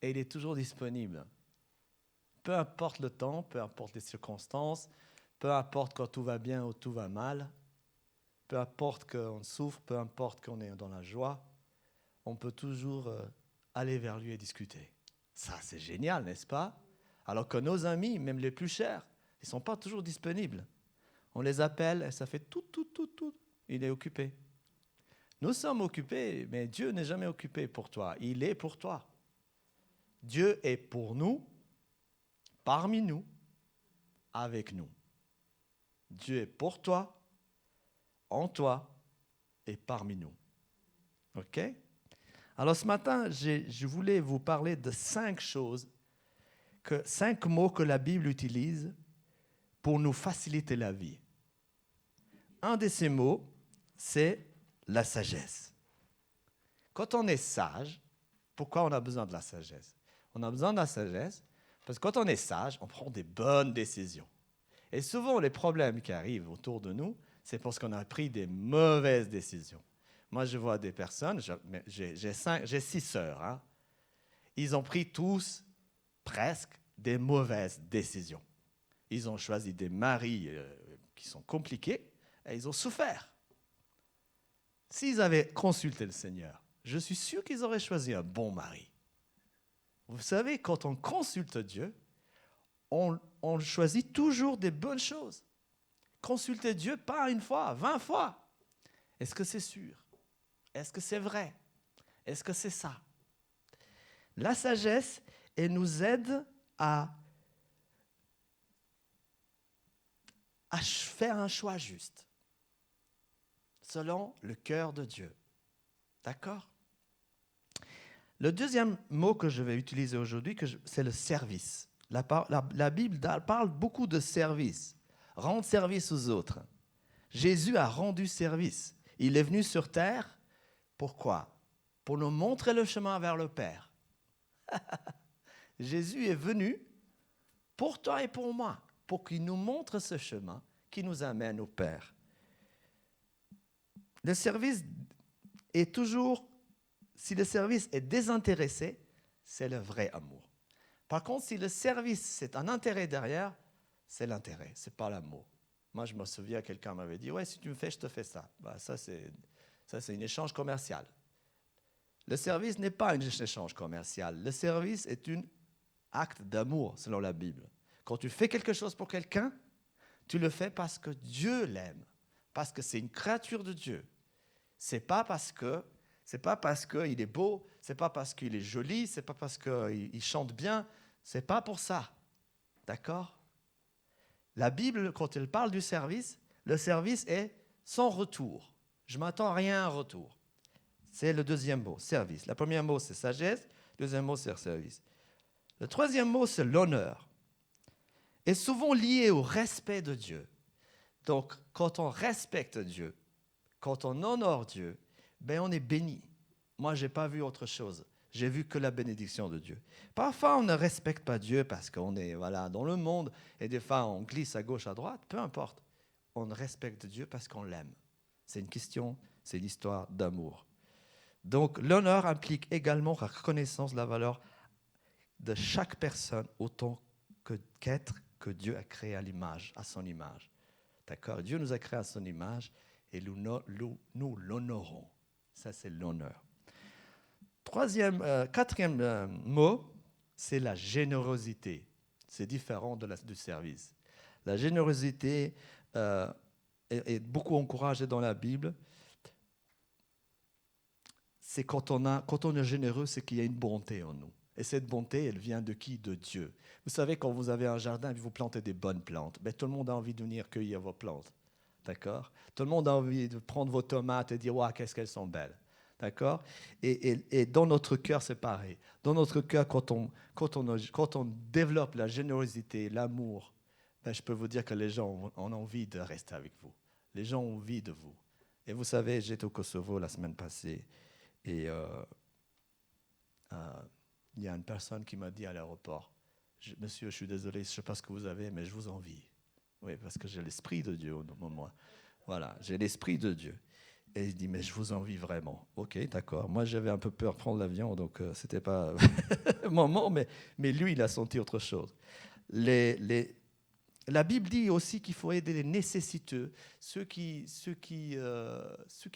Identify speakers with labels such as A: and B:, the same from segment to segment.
A: et il est toujours disponible. Peu importe le temps, peu importe les circonstances, peu importe quand tout va bien ou tout va mal, peu importe qu'on souffre, peu importe qu'on est dans la joie, on peut toujours aller vers lui et discuter. Ça, c'est génial, n'est-ce pas? Alors que nos amis, même les plus chers, ils ne sont pas toujours disponibles. On les appelle et ça fait tout. Il est occupé. Nous sommes occupés, mais Dieu n'est jamais occupé pour toi. Il est pour toi. Dieu est pour nous, parmi nous, avec nous. Dieu est pour toi, en toi et parmi nous. OK? Alors ce matin, je voulais vous parler de 5 mots que la Bible utilise pour nous faciliter la vie. Un de ces mots, c'est la sagesse. Quand on est sage, pourquoi on a besoin de la sagesse? On a besoin de la sagesse parce que quand on est sage, on prend des bonnes décisions. Et souvent, les problèmes qui arrivent autour de nous, c'est parce qu'on a pris des mauvaises décisions. Moi, je vois des personnes, j'ai 6 sœurs, hein. Ils ont pris tous presque des mauvaises décisions. Ils ont choisi des maris qui sont compliqués et ils ont souffert. S'ils avaient consulté le Seigneur, je suis sûr qu'ils auraient choisi un bon mari. Vous savez, quand on consulte Dieu, on choisit toujours des bonnes choses. Consulter Dieu pas une fois, 20 fois. Est-ce que c'est sûr? Est-ce que c'est vrai? Est-ce que c'est ça? La sagesse, elle nous aide à faire un choix juste, selon le cœur de Dieu. D'accord? Le deuxième mot que je vais utiliser aujourd'hui, c'est le service. La Bible parle beaucoup de service. Rendre service aux autres. Jésus a rendu service. Il est venu sur terre. Pourquoi? Pour nous montrer le chemin vers le Père. Jésus est venu pour toi et pour moi, pour qu'il nous montre ce chemin qui nous amène au Père. Le service est toujours, si le service est désintéressé, c'est le vrai amour. Par contre, si le service, c'est un intérêt derrière, c'est l'intérêt, c'est pas l'amour. Moi, je me souviens, quelqu'un m'avait dit, ouais, si tu me fais, je te fais ça. Bah, ça, c'est un échange commercial. Le service n'est pas un échange commercial. Le service est un acte d'amour, selon la Bible. Quand tu fais quelque chose pour quelqu'un, tu le fais parce que Dieu l'aime, parce que c'est une créature de Dieu. C'est pas parce qu'il est beau, c'est pas parce qu'il est joli, c'est pas parce qu'il chante bien, c'est pas pour ça. D'accord? La Bible, quand elle parle du service, le service est sans retour. Je m'attends à rien en retour. C'est le deuxième mot, service. Le premier mot, c'est sagesse. Le deuxième mot, c'est service. Le troisième mot, c'est l'honneur. Est souvent lié au respect de Dieu. Donc, quand on respecte Dieu, quand on honore Dieu, ben on est béni. Moi, je n'ai pas vu autre chose. J'ai vu que la bénédiction de Dieu. Parfois, on ne respecte pas Dieu parce qu'on est dans le monde et des fois, on glisse à gauche, à droite. Peu importe. On respecte Dieu parce qu'on l'aime. C'est une question, c'est l'histoire d'amour. Donc, l'honneur implique également la reconnaissance de la valeur de chaque personne autant qu'être que Dieu a créé à l'image, à son image. D'accord? Dieu nous a créé à son image et nous l'honorons. Ça, c'est l'honneur. Quatrième mot, c'est la générosité. C'est différent du service. La générosité est beaucoup encouragée dans la Bible. C'est quand on est généreux, c'est qu'il y a une bonté en nous. Et cette bonté, elle vient de qui? De Dieu. Vous savez, quand vous avez un jardin et vous plantez des bonnes plantes, ben, tout le monde a envie de venir cueillir vos plantes. D'accord? Tout le monde a envie de prendre vos tomates et dire « Waouh, qu'est-ce qu'elles sont belles !» D'accord? Et dans notre cœur, c'est pareil. Dans notre cœur, quand on développe la générosité, l'amour, ben, je peux vous dire que les gens ont envie de rester avec vous. Les gens ont envie de vous. Et vous savez, j'étais au Kosovo la semaine passée et il y a une personne qui m'a dit à l'aéroport, Monsieur, je suis désolé, je ne sais pas ce que vous avez, mais je vous envie. Oui, parce que j'ai l'Esprit de Dieu au moment. Voilà, j'ai l'Esprit de Dieu. Et il dit, mais je vous envie vraiment. Ok, d'accord. Moi, j'avais un peu peur de prendre l'avion, donc c'était pas le moment, mais lui, il a senti autre chose. La Bible dit aussi qu'il faut aider les nécessiteux, ceux qui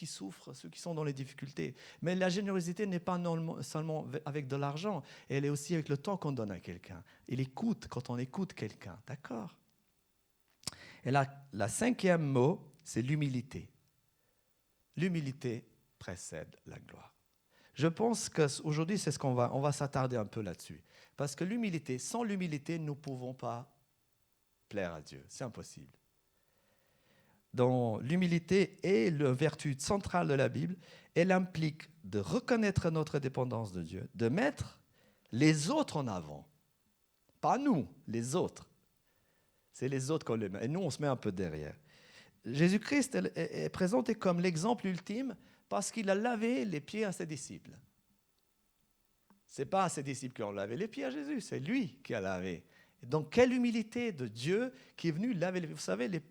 A: souffrent, ceux qui sont dans les difficultés. Mais la générosité n'est pas seulement avec de l'argent, elle est aussi avec le temps qu'on donne à quelqu'un. Et l'écoute, quand on écoute quelqu'un, d'accord? Et la cinquième mot, c'est l'humilité. L'humilité précède la gloire. Je pense qu'aujourd'hui, c'est ce on va s'attarder un peu là-dessus. Parce que l'humilité, sans l'humilité, nous ne pouvons pas plaire à Dieu. C'est impossible. Donc, l'humilité est la vertu centrale de la Bible. Elle implique de reconnaître notre dépendance de Dieu, de mettre les autres en avant. Pas nous, les autres. C'est les autres qu'on les met. Et nous, on se met un peu derrière. Jésus-Christ est présenté comme l'exemple ultime parce qu'il a lavé les pieds à ses disciples. Ce n'est pas ses disciples qui ont lavé les pieds à Jésus, c'est lui qui a lavé. Et donc, quelle humilité de Dieu qui est venu laver les pieds. Vous savez,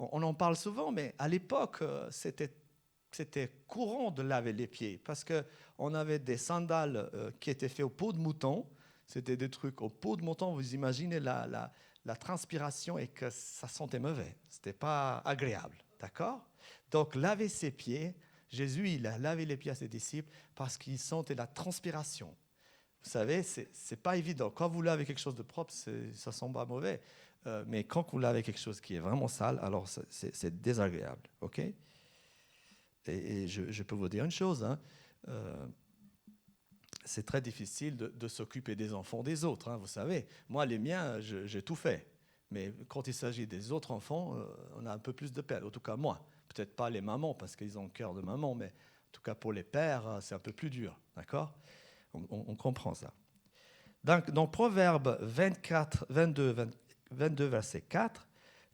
A: on en parle souvent, mais à l'époque, c'était courant de laver les pieds parce qu'on avait des sandales qui étaient faites au peau de mouton. C'était des trucs au peau de mouton. Vous imaginez la transpiration et que ça sentait mauvais. Ce n'était pas agréable, d'accord? Donc, laver ses pieds, Jésus, il a lavé les pieds à ses disciples parce qu'il sentait la transpiration. Vous savez, ce n'est pas évident. Quand vous lavez quelque chose de propre, ça ne sent pas mauvais. Mais quand vous lavez quelque chose qui est vraiment sale, alors c'est désagréable, ok? Et je peux vous dire une chose, hein, c'est très difficile de s'occuper des enfants des autres, hein, vous savez. Moi, les miens, j'ai tout fait. Mais quand il s'agit des autres enfants, on a un peu plus de peine. En tout cas, moi. Peut-être pas les mamans, parce qu'ils ont le cœur de maman, mais en tout cas, pour les pères, c'est un peu plus dur, d'accord? On comprend ça. Donc, dans Proverbe 22, verset 4,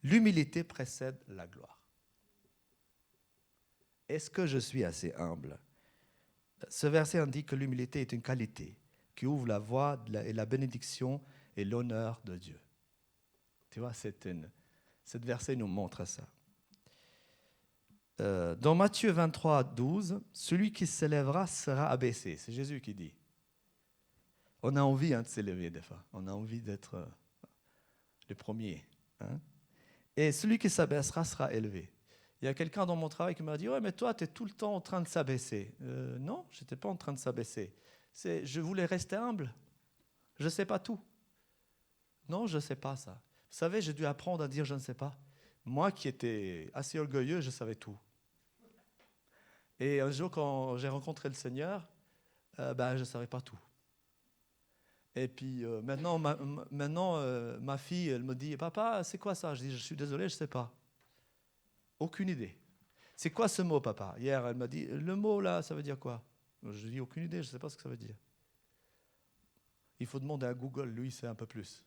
A: l'humilité précède la gloire. Est-ce que je suis assez humble? Ce verset indique que l'humilité est une qualité qui ouvre la voie et la bénédiction et l'honneur de Dieu. Tu vois, cette verset nous montre ça. Dans Matthieu 23, 12, celui qui s'élèvera sera abaissé. C'est Jésus qui dit. On a envie de s'élever des fois. On a envie d'être le premier. Hein? Et celui qui s'abaissera sera élevé. Il y a quelqu'un dans mon travail qui m'a dit « Ouais, mais toi, tu es tout le temps en train de s'abaisser. » Non, je n'étais pas en train de s'abaisser. Je voulais rester humble. Je ne sais pas tout. Non, je ne sais pas ça. Vous savez, j'ai dû apprendre à dire « je ne sais pas ». Moi qui étais assez orgueilleux, je savais tout. Et un jour, quand j'ai rencontré le Seigneur, je ne savais pas tout. Et puis maintenant, ma fille, elle me dit « Papa, c'est quoi ça ?» Je dis « Je suis désolé, je ne sais pas. » Aucune idée. « C'est quoi ce mot, papa ?» Hier, elle m'a dit « Le mot là, ça veut dire quoi ?» Je dis « Aucune idée, je ne sais pas ce que ça veut dire. » Il faut demander à Google, lui, il sait un peu plus.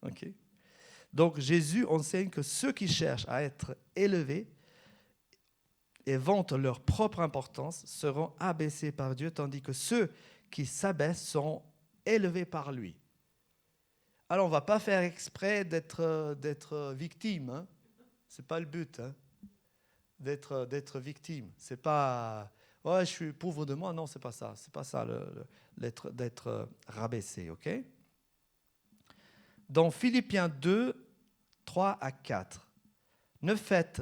A: Ok. Donc Jésus enseigne que ceux qui cherchent à être élevés et vantent leur propre importance seront abaissés par Dieu, tandis que ceux qui s'abaissent seront élevés par lui. Alors on ne va pas faire exprès d'être victime. Hein. Ce n'est pas le but. Hein. D'être victime. C'est pas « Ouais, je suis pauvre de moi ». Non, ce n'est pas ça. Ce n'est pas ça d'être rabaissé. Ok. Dans Philippiens 2, 3 à 4, ne faites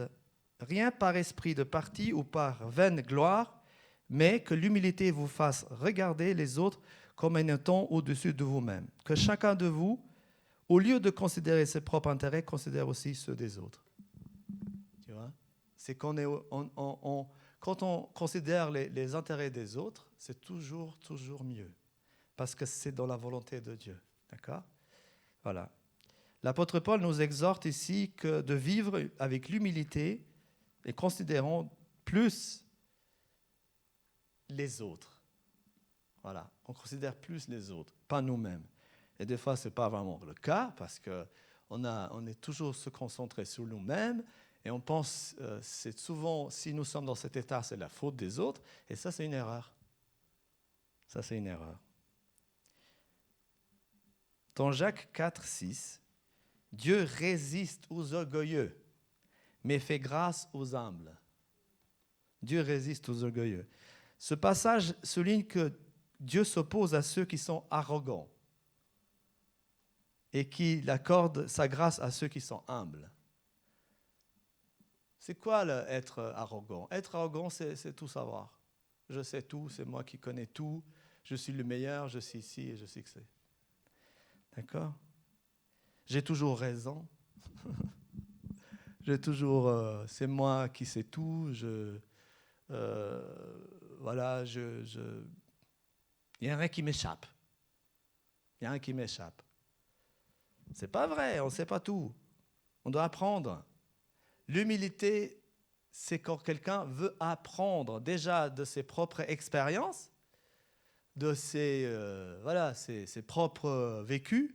A: rien par esprit de parti ou par vaine gloire, mais que l'humilité vous fasse regarder les autres comme un étant au-dessus de vous-même. Que chacun de vous, au lieu de considérer ses propres intérêts, considère aussi ceux des autres. Tu vois ? C'est quand on considère les intérêts des autres, c'est toujours mieux. Parce que c'est dans la volonté de Dieu. D'accord ? Voilà. L'apôtre Paul nous exhorte ici de vivre avec l'humilité et considérons plus les autres. Voilà, on considère plus les autres, pas nous-mêmes. Et des fois, ce n'est pas vraiment le cas parce qu'on est toujours se concentrer sur nous-mêmes et on pense, c'est souvent, si nous sommes dans cet état, c'est la faute des autres. Et ça, c'est une erreur. Ça, c'est une erreur. Dans Jacques 4, 6, Dieu résiste aux orgueilleux, mais fait grâce aux humbles. Dieu résiste aux orgueilleux. Ce passage souligne que Dieu s'oppose à ceux qui sont arrogants et qu'il accorde sa grâce à ceux qui sont humbles. C'est quoi être arrogant? Être arrogant, c'est tout savoir. Je sais tout, c'est moi qui connais tout, je suis le meilleur, je suis ici et je sais que c'est. D'accord? J'ai toujours raison. C'est moi qui sais tout. Voilà, il y a rien qui m'échappe. Il y a rien qui m'échappe. C'est pas vrai, on ne sait pas tout. On doit apprendre. L'humilité, c'est quand quelqu'un veut apprendre déjà de ses propres expériences, de ses propres vécus.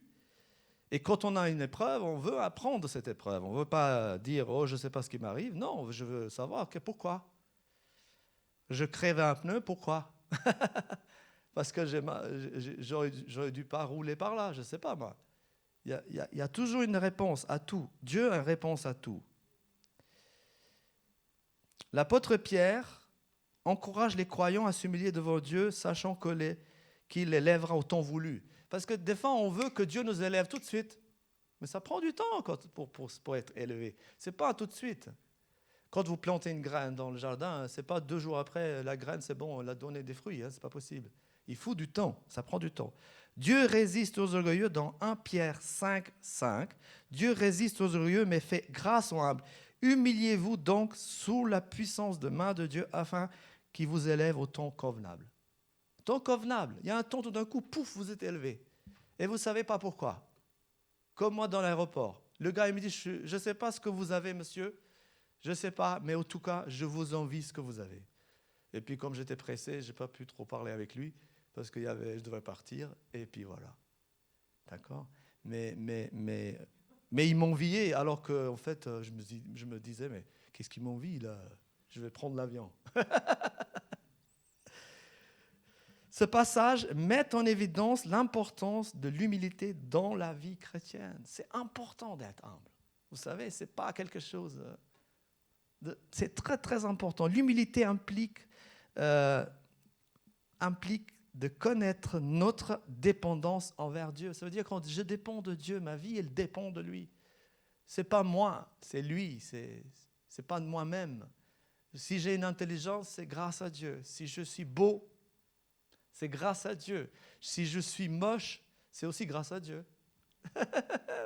A: Et quand on a une épreuve, on veut apprendre de cette épreuve. On ne veut pas dire « Oh, je ne sais pas ce qui m'arrive ». Non, je veux savoir pourquoi. Je crève un pneu, pourquoi? Parce que j'aurais dû pas rouler par là, je ne sais pas moi. Il y a toujours une réponse à tout. Dieu a une réponse à tout. L'apôtre Pierre encourage les croyants à s'humilier devant Dieu, sachant qu'il les lèvera au temps voulu. Parce que des fois, on veut que Dieu nous élève tout de suite. Mais ça prend du temps pour être élevé. Ce n'est pas tout de suite. Quand vous plantez une graine dans le jardin, ce n'est pas 2 jours après, la graine, c'est bon, elle a donné des fruits. Ce n'est pas possible. Il faut du temps, ça prend du temps. Dieu résiste aux orgueilleux dans 1 Pierre 5, 5. Dieu résiste aux orgueilleux, mais fait grâce aux humbles. Humiliez-vous donc sous la puissance de main de Dieu afin qu'il vous élève au temps convenable. Temps convenable. Il y a un temps tout d'un coup, pouf, vous êtes élevé. Et vous ne savez pas pourquoi. Comme moi dans l'aéroport. Le gars, il me dit, je ne sais pas ce que vous avez, monsieur. Je ne sais pas, mais en tout cas, je vous envie ce que vous avez. Et puis, comme j'étais pressé, je n'ai pas pu trop parler avec lui parce que je devais partir. Et puis, voilà. D'accord? Mais ils m'enviaient alors qu'en fait, je me disais, mais qu'est-ce qu'ils m'envient là? Je vais prendre l'avion. Ce passage met en évidence l'importance de l'humilité dans la vie chrétienne. C'est important d'être humble. Vous savez, ce n'est pas quelque chose... c'est très, très important. L'humilité implique de connaître notre dépendance envers Dieu. Ça veut dire que quand je dépends de Dieu, ma vie, elle dépend de lui. Ce n'est pas moi, c'est lui, ce n'est pas de moi-même. Si j'ai une intelligence, c'est grâce à Dieu. Si je suis beau, c'est grâce à Dieu. Si je suis moche, c'est aussi grâce à Dieu.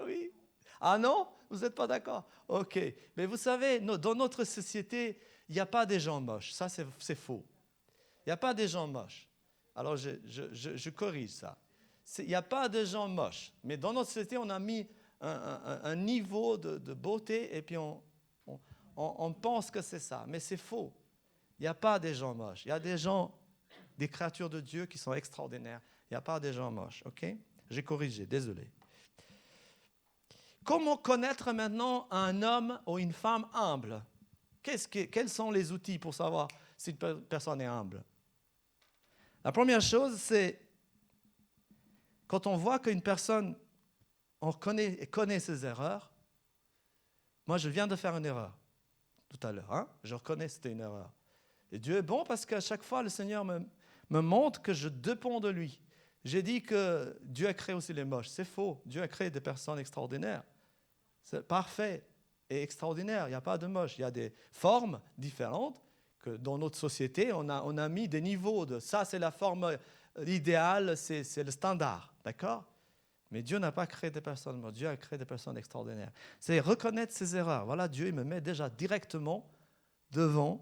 A: Oui. Ah non? Vous n'êtes pas d'accord? Ok. Mais vous savez, dans notre société, il n'y a pas des gens moches. Ça, c'est faux. Il n'y a pas des gens moches. Alors, je corrige ça. Il n'y a pas de gens moches. Mais dans notre société, on a mis un niveau de beauté et puis on pense que c'est ça. Mais c'est faux. Il n'y a pas des gens moches. Il y a des gens, des créatures de Dieu qui sont extraordinaires. Il n'y a pas des gens moches. Ok? J'ai corrigé, désolé. Comment connaître maintenant un homme ou une femme humble? Quels sont les outils pour savoir si une personne est humble? La première chose, c'est quand on voit qu'une personne connaît ses erreurs. Moi, je viens de faire une erreur tout à l'heure. Hein? Je reconnais que c'était une erreur. Et Dieu est bon parce qu'à chaque fois, le Seigneur me montre que je dépends de lui. J'ai dit que Dieu a créé aussi les moches. C'est faux. Dieu a créé des personnes extraordinaires. C'est parfait et extraordinaire. Il n'y a pas de moche. Il y a des formes différentes que dans notre société, on a mis des niveaux de ça, c'est la forme idéale, c'est le standard. D'accord? Mais Dieu n'a pas créé des personnes moches. Dieu a créé des personnes extraordinaires. C'est reconnaître ses erreurs. Voilà, Dieu il me met déjà directement devant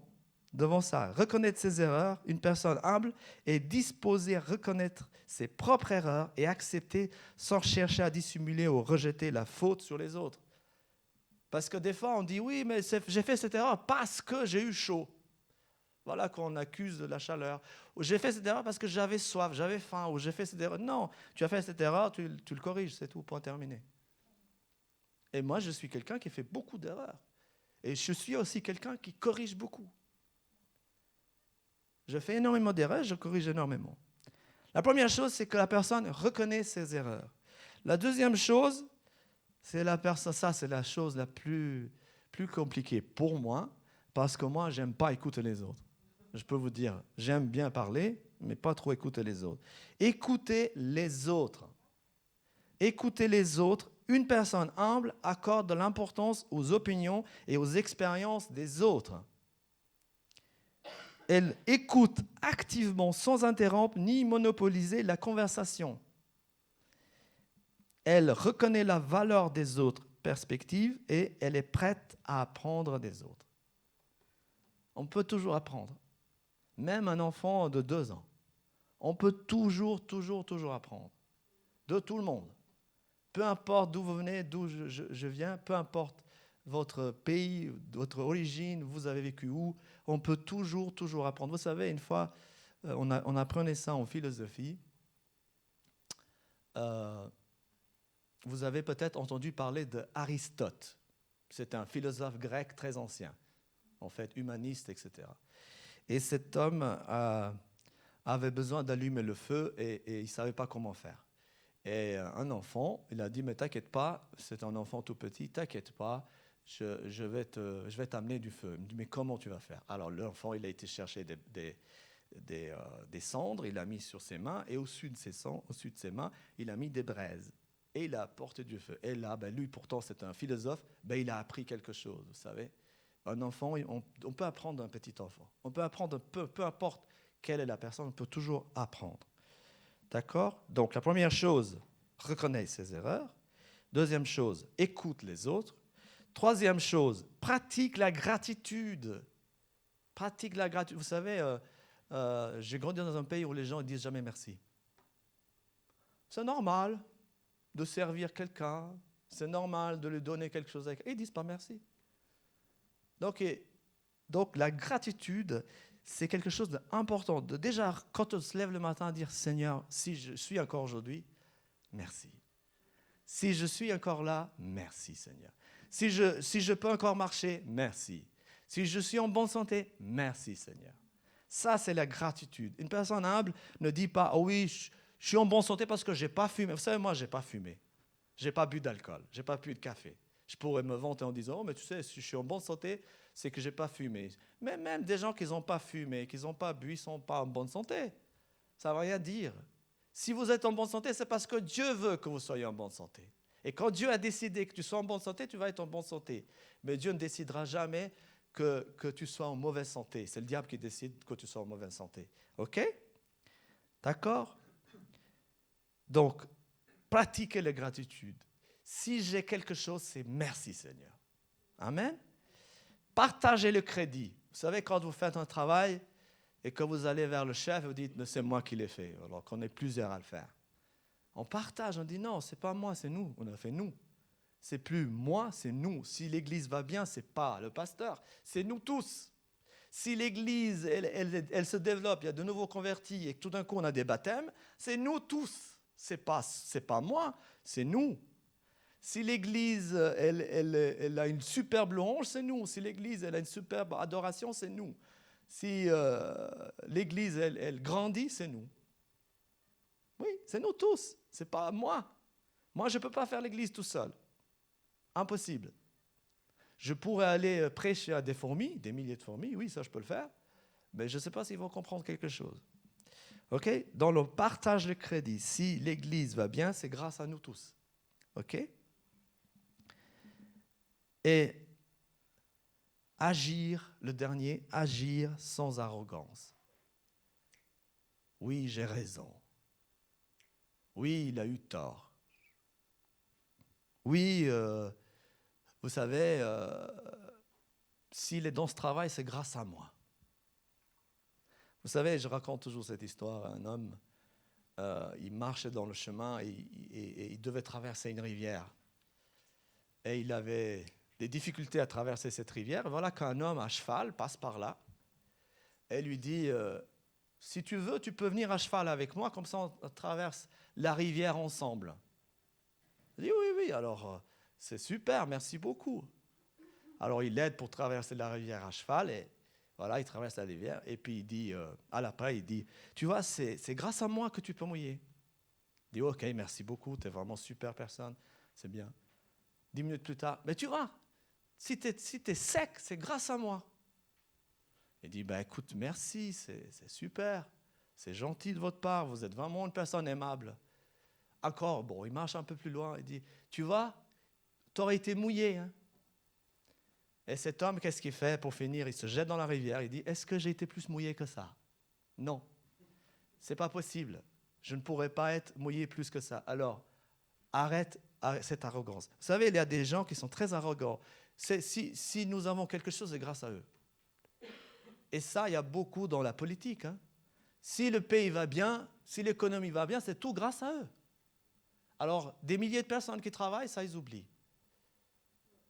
A: ça. Reconnaître ses erreurs. Une personne humble est disposée à reconnaître ses propres erreurs et accepter sans chercher à dissimuler ou rejeter la faute sur les autres. Parce que des fois, on dit, oui, mais j'ai fait cette erreur parce que j'ai eu chaud. Voilà qu'on accuse de la chaleur. Ou j'ai fait cette erreur parce que j'avais soif, j'avais faim. Ou j'ai fait cette erreur. Non, tu as fait cette erreur, tu le corriges, c'est tout, point terminé. Et moi, je suis quelqu'un qui fait beaucoup d'erreurs. Et je suis aussi quelqu'un qui corrige beaucoup. Je fais énormément d'erreurs, je corrige énormément. La première chose, c'est que la personne reconnaît ses erreurs. La deuxième chose, c'est la chose la plus compliquée pour moi, parce que moi, je n'aime pas écouter les autres. je peux vous dire, j'aime bien parler, mais pas trop écouter les autres. Écoutez les autres. Écoutez les autres. Une personne humble accorde de l'importance aux opinions et aux expériences des autres. Elle écoute activement sans interrompre ni monopoliser la conversation. Elle reconnaît la valeur des autres perspectives et elle est prête à apprendre des autres. On peut toujours apprendre. Même un enfant de 2 ans. On peut toujours apprendre. De tout le monde. Peu importe d'où vous venez, d'où je viens, peu importe votre pays, votre origine, vous avez vécu où, on peut toujours apprendre. Vous savez, une fois, on apprenait ça en philosophie. Vous avez peut-être entendu parler d'Aristote. C'est un philosophe grec très ancien, en fait, humaniste, etc. Et cet homme avait besoin d'allumer le feu et il ne savait pas comment faire. Et un enfant, il a dit, mais t'inquiète pas, c'est un enfant tout petit, t'inquiète pas, je vais t'amener du feu. Il me dit, mais comment tu vas faire? Alors l'enfant, il a été chercher des cendres, il a mis sur ses mains, et au-dessus de ses mains, il a mis des braises. Et il a apporté du feu. Et là, lui, pourtant, c'est un philosophe, il a appris quelque chose, vous savez. Un enfant, on peut apprendre d'un petit enfant. On peut apprendre, peu importe quelle est la personne, on peut toujours apprendre. D'accord? Donc, la première chose, reconnaît ses erreurs. Deuxième chose, écoute les autres. Troisième chose, pratique la gratitude. Pratique la gratitude. Vous savez, j'ai grandi dans un pays où les gens ne disent jamais merci. C'est normal de servir quelqu'un. C'est normal de lui donner quelque chose. Et ils ne disent pas merci. Donc la gratitude, c'est quelque chose d'important. Déjà, quand on se lève le matin, à dire « Seigneur, si je suis encore aujourd'hui, merci. Si je suis encore là, merci Seigneur. Si je peux encore marcher, merci. Si je suis en bonne santé, merci Seigneur. » Ça, c'est la gratitude. Une personne humble ne dit pas « Oh oui, je suis en bonne santé parce que je n'ai pas fumé. » Vous savez, moi, je n'ai pas fumé. Je n'ai pas bu d'alcool. Je n'ai pas bu de café. Je pourrais me vanter en disant « Oh, mais tu sais, si je suis en bonne santé, c'est que je n'ai pas fumé. » Mais même des gens qui n'ont pas fumé, qui n'ont pas bu, ils ne sont pas en bonne santé. Ça ne veut rien dire. Si vous êtes en bonne santé, c'est parce que Dieu veut que vous soyez en bonne santé. Et quand Dieu a décidé que tu sois en bonne santé, tu vas être en bonne santé. Mais Dieu ne décidera jamais que tu sois en mauvaise santé. C'est le diable qui décide que tu sois en mauvaise santé. OK? D'accord? Donc, pratiquez la gratitude. Si j'ai quelque chose, c'est merci Seigneur. Amen? Partagez le crédit. Vous savez, quand vous faites un travail et que vous allez vers le chef, vous dites, c'est moi qui l'ai fait, alors qu'on est plusieurs à le faire. On partage, on dit, non, c'est pas moi, c'est nous, on a fait nous. C'est plus moi, c'est nous. Si l'église va bien, c'est pas le pasteur, c'est nous tous. Si l'église, elle se développe, il y a de nouveaux convertis et que tout d'un coup on a des baptêmes, c'est nous tous. C'est pas moi, c'est nous. Si l'église, elle a une superbe louange, c'est nous. Si l'église, elle a une superbe adoration, c'est nous. Si l'église, elle grandit, c'est nous. Oui, c'est nous tous. C'est pas moi. Moi, je ne peux pas faire l'église tout seul. Impossible. Je pourrais aller prêcher à des fourmis, des milliers de fourmis, oui, ça je peux le faire, mais je ne sais pas s'ils vont comprendre quelque chose. OK? Dans le partage de crédit, si l'église va bien, c'est grâce à nous tous. OK? Et agir, le dernier, agir sans arrogance. Oui, j'ai raison. Oui, il a eu tort. Oui, vous savez, s'il est dans ce travail, c'est grâce à moi. Vous savez, je raconte toujours cette histoire. Un homme, il marchait dans le chemin et il devait traverser une rivière. Et il avait des difficultés à traverser cette rivière. Et voilà qu'un homme à cheval passe par là et lui dit si tu veux, tu peux venir à cheval avec moi, comme ça on traverse la rivière ensemble. Il dit oui, alors c'est super, merci beaucoup. Alors il l'aide pour traverser la rivière à cheval et voilà, il traverse la rivière et puis il dit, à l'après, il dit, tu vois, c'est grâce à moi que tu peux mouiller. Il dit, ok, merci beaucoup, tu es vraiment super personne, c'est bien. 10 minutes plus tard, mais tu vois, si tu es sec, c'est grâce à moi. Il dit, écoute, merci, c'est super. C'est gentil de votre part, vous êtes vraiment une personne aimable. Encore, il marche un peu plus loin, il dit, tu vois, tu aurais été mouillé. Hein? Et cet homme, qu'est-ce qu'il fait pour finir? Il se jette dans la rivière, il dit, est-ce que j'ai été plus mouillé que ça? Non, c'est pas possible. Je ne pourrais pas être mouillé plus que ça. Alors, arrête cette arrogance. Vous savez, il y a des gens qui sont très arrogants. Si nous avons quelque chose, c'est grâce à eux. Et ça, il y a beaucoup dans la politique. Hein. Si le pays va bien, si l'économie va bien, c'est tout grâce à eux. Alors, des milliers de personnes qui travaillent, ça, ils oublient.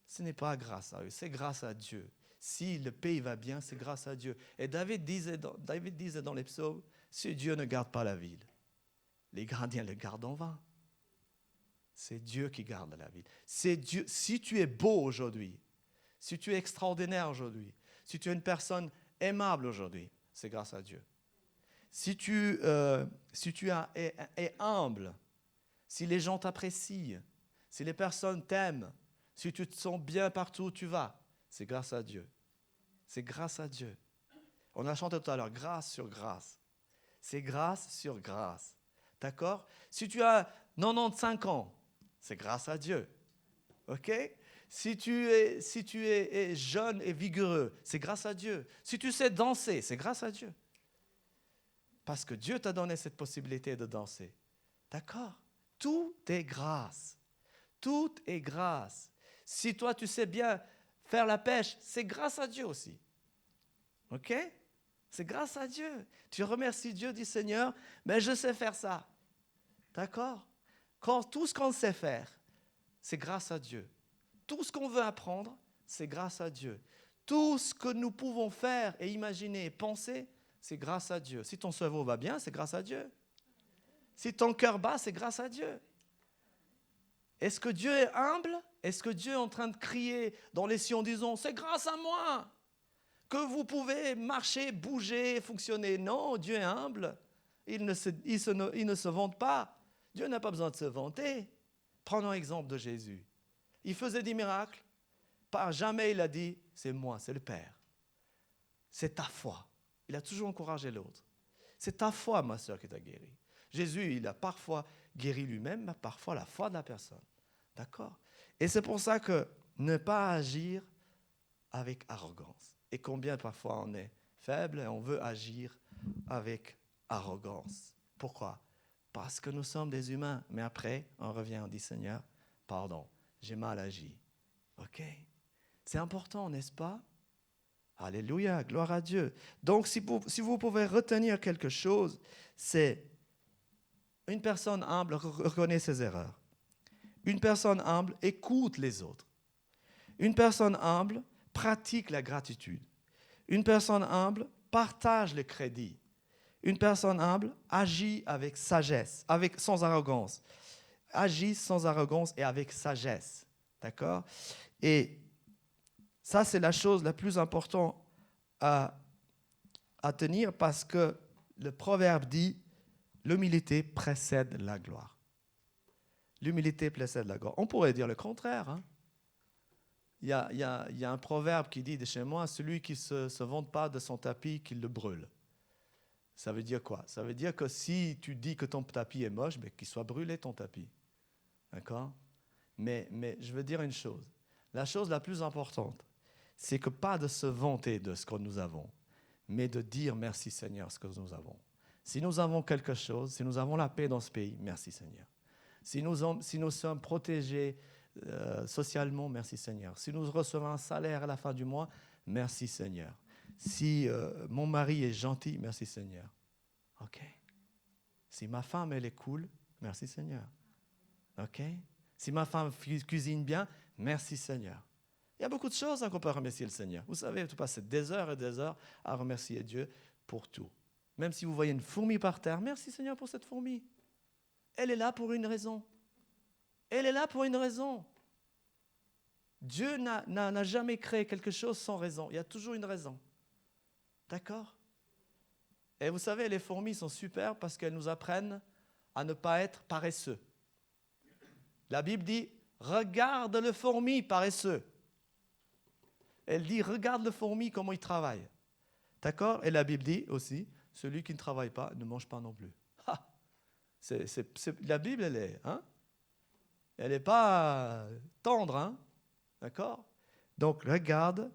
A: Ce n'est pas grâce à eux, c'est grâce à Dieu. Si le pays va bien, c'est grâce à Dieu. Et David disait dans les psaumes, si Dieu ne garde pas la ville, les gardiens le gardent en vain. C'est Dieu qui garde la ville. C'est Dieu. Si tu es beau aujourd'hui, si tu es extraordinaire aujourd'hui, si tu es une personne aimable aujourd'hui, c'est grâce à Dieu. Si tu es humble, si les gens t'apprécient, si les personnes t'aiment, si tu te sens bien partout où tu vas, c'est grâce à Dieu. C'est grâce à Dieu. On a chanté tout à l'heure, grâce sur grâce. C'est grâce sur grâce. D'accord? Si tu as 95 ans, c'est grâce à Dieu. OK? Si tu es jeune et vigoureux, c'est grâce à Dieu. Si tu sais danser, c'est grâce à Dieu. Parce que Dieu t'a donné cette possibilité de danser. D'accord? Tout est grâce. Tout est grâce. Si toi, tu sais bien faire la pêche, c'est grâce à Dieu aussi. OK? C'est grâce à Dieu. Tu remercies Dieu, dis Seigneur, mais je sais faire ça. D'accord? Tout ce qu'on sait faire, c'est grâce à Dieu. Tout ce qu'on veut apprendre, c'est grâce à Dieu. Tout ce que nous pouvons faire et imaginer et penser, c'est grâce à Dieu. Si ton cerveau va bien, c'est grâce à Dieu. Si ton cœur bat, c'est grâce à Dieu. Est-ce que Dieu est humble? Est-ce que Dieu est en train de crier dans les cieux en disant « C'est grâce à moi que vous pouvez marcher, bouger, fonctionner ». Non, Dieu est humble. Il ne se vante pas. Dieu n'a pas besoin de se vanter. Prenons l'exemple de Jésus. Il faisait des miracles. Par jamais il a dit « C'est moi, c'est le Père ». C'est ta foi. Il a toujours encouragé l'autre. C'est ta foi, ma soeur, qui t'a guéri. Jésus, il a parfois guéri lui-même, mais parfois la foi de la personne. D'accord? Et c'est pour ça que ne pas agir avec arrogance. Et combien parfois on est faible et on veut agir avec arrogance. Pourquoi? Parce que nous sommes des humains. Mais après, on revient, on dit Seigneur, pardon, j'ai mal agi. OK? C'est important, n'est-ce pas? Alléluia, gloire à Dieu. Donc, si vous pouvez retenir quelque chose, c'est une personne humble reconnaît ses erreurs. Une personne humble écoute les autres. Une personne humble pratique la gratitude. Une personne humble partage le crédit. Une personne humble agit avec sagesse, sans arrogance. Agit sans arrogance et avec sagesse. D'accord? Et ça, c'est la chose la plus importante à tenir parce que le proverbe dit « L'humilité précède la gloire ». L'humilité précède la gloire. On pourrait dire le contraire. Hein? Il y a un proverbe qui dit de chez moi « Celui qui ne se vante pas de son tapis, qu'il le brûle ». Ça veut dire quoi? Ça veut dire que si tu dis que ton tapis est moche, qu'il soit brûlé ton tapis. D'accord? Mais je veux dire une chose. La chose la plus importante, c'est que pas de se vanter de ce que nous avons, mais de dire merci Seigneur ce que nous avons. Si nous avons quelque chose, si nous avons la paix dans ce pays, merci Seigneur. Si nous sommes protégés socialement, merci Seigneur. Si nous recevons un salaire à la fin du mois, merci Seigneur. Si mon mari est gentil, merci Seigneur. OK? Si ma femme, elle est cool, merci Seigneur. OK? Si ma femme cuisine bien, merci Seigneur. Il y a beaucoup de choses qu'on peut remercier le Seigneur. Vous savez, tu passes des heures et des heures à remercier Dieu pour tout. Même si vous voyez une fourmi par terre, merci Seigneur pour cette fourmi. Elle est là pour une raison. Elle est là pour une raison. Dieu n'a jamais créé quelque chose sans raison. Il y a toujours une raison. D'accord? Et vous savez, les fourmis sont super parce qu'elles nous apprennent à ne pas être paresseux. La Bible dit, regarde le fourmi paresseux. Elle dit, regarde le fourmi, comment il travaille. D'accord? Et la Bible dit aussi, celui qui ne travaille pas ne mange pas non plus. Ah, la Bible, elle n'est pas tendre, hein? D'accord? Donc, regarde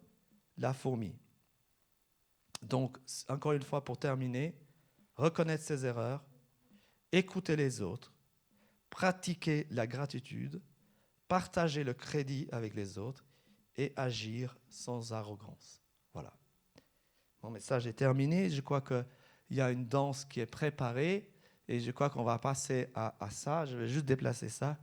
A: la fourmi. Donc, encore une fois, pour terminer, reconnaître ses erreurs, écouter les autres, pratiquer la gratitude, partager le crédit avec les autres et agir sans arrogance. Voilà. Mon message est terminé. Je crois qu'il y a une danse qui est préparée et je crois qu'on va passer à ça. Je vais juste déplacer ça.